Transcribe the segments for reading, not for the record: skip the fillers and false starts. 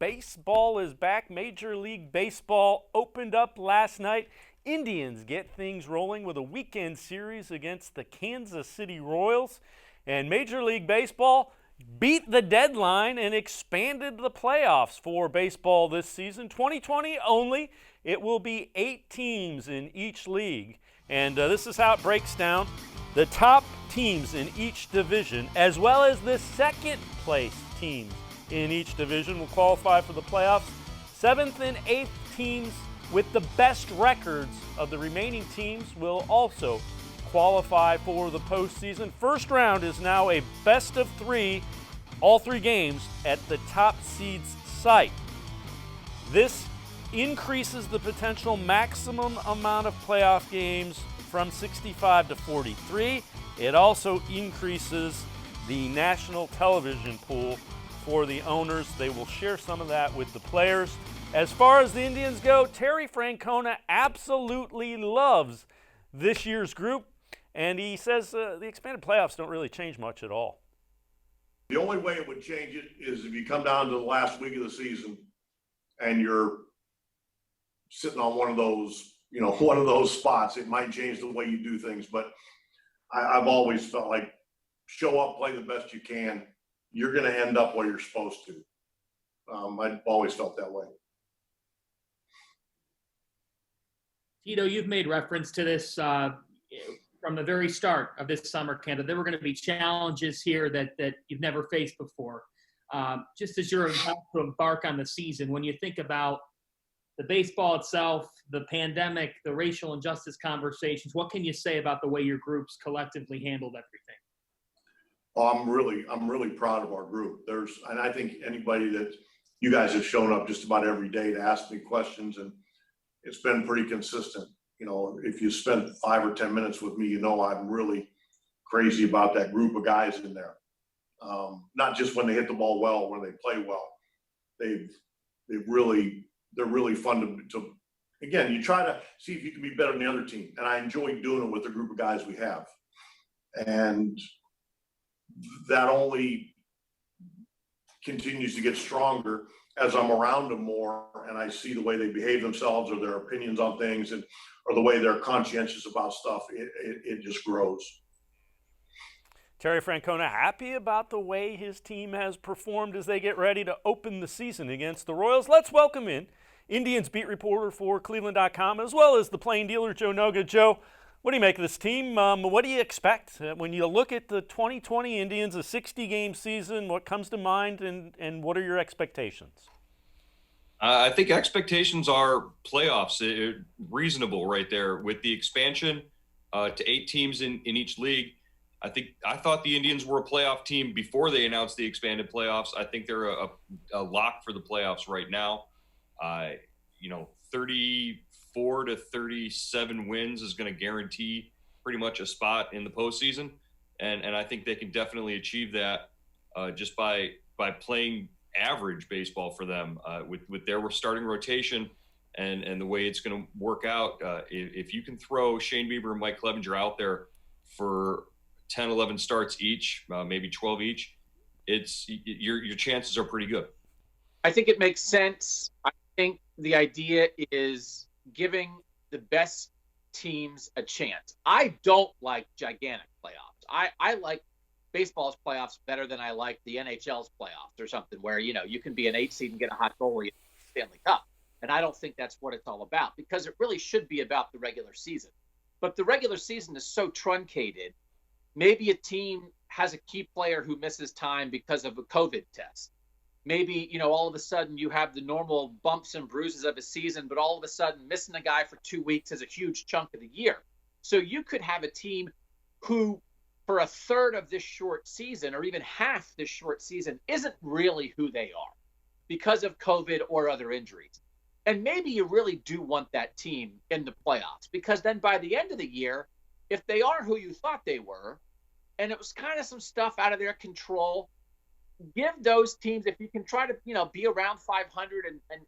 baseball is back. Major League Baseball opened up last night. Indians get things rolling with a weekend series against the Kansas City Royals. And Major League Baseball beat the deadline and expanded the playoffs for baseball this season. 2020 only. It will be 8 teams in each league. And this is how it breaks down. The top teams in each division, as well as the second place teams in each division, will qualify for the playoffs. 7th and 8th teams with the best records of the remaining teams will also qualify for the postseason. First round is now a best of 3, all 3 games at the top seed's site. This increases the potential maximum amount of playoff games from 65 to 43. It also increases the national television pool for the owners. They will share some of that with the players. As far as the Indians go, Terry Francona absolutely loves this year's group, and he says the expanded playoffs don't really change much at all. The only way it would change it is if you come down to the last week of the season and you're sitting on one of those spots. It might change the way you do things, but I've always felt like show up, play the best you can. You're going to end up where you're supposed to. I've always felt that way. Tito, you've made reference to this from the very start of this summer camp, that there were going to be challenges here that you've never faced before. Just as you're about to embark on the season, when you think about the baseball itself, the pandemic, the racial injustice conversations, what can you say about the way your groups collectively handled everything? I'm really proud of our group. And I think anybody that you guys have shown up just about every day to ask me questions, and it's been pretty consistent. You know, if you spend 5 or 10 minutes with me, you know I'm really crazy about that group of guys in there. Not just when they hit the ball well, when they play well. They're really fun to again, you try to see if you can be better than the other team. And I enjoy doing it with the group of guys we have. And that only continues to get stronger as I'm around them more and I see the way they behave themselves or their opinions on things or the way they're conscientious about stuff. It just grows. Terry Francona happy about the way his team has performed as they get ready to open the season against the Royals. Let's welcome in Indians beat reporter for cleveland.com, as well as the plain dealer, Joe Noga. Joe, what do you make of this team? What do you expect? When you look at the 2020 Indians, a 60-game season, what comes to mind and what are your expectations? I think expectations are playoffs, reasonable right there with the expansion to 8 teams in each league. I thought the Indians were a playoff team before they announced the expanded playoffs. I think they're a lock for the playoffs right now. 34 to 37 wins is going to guarantee pretty much a spot in the postseason. And I think they can definitely achieve that just by playing average baseball for them with their starting rotation and the way it's going to work out. If you can throw Shane Bieber and Mike Clevenger out there for 10, 11 starts each, maybe 12 each, your chances are pretty good. I think it makes sense. I think the idea is giving the best teams a chance. I don't like gigantic playoffs. I like baseball's playoffs better than I like the NHL's playoffs or something where, you can be an 8 seed and get a hot goalie in the Stanley Cup. And I don't think that's what it's all about, because it really should be about the regular season. But the regular season is so truncated. Maybe a team has a key player who misses time because of a COVID test. Maybe, all of a sudden you have the normal bumps and bruises of a season, but all of a sudden missing a guy for 2 weeks is a huge chunk of the year. So you could have a team who, for a third of this short season or even half this short season, isn't really who they are because of COVID or other injuries. And maybe you really do want that team in the playoffs, because then by the end of the year, if they are who you thought they were, and it was kind of some stuff out of their control, give those teams, if you can try to, be around 500 and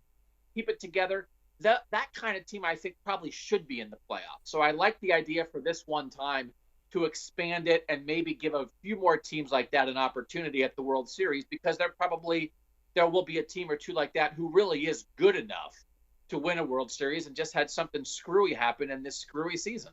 keep it together, that kind of team I think probably should be in the playoffs. So I like the idea for this one time to expand it and maybe give a few more teams like that an opportunity at the World Series, because they're probably there will be a team or two like that who really is good enough to win a World Series and just had something screwy happen in this screwy season.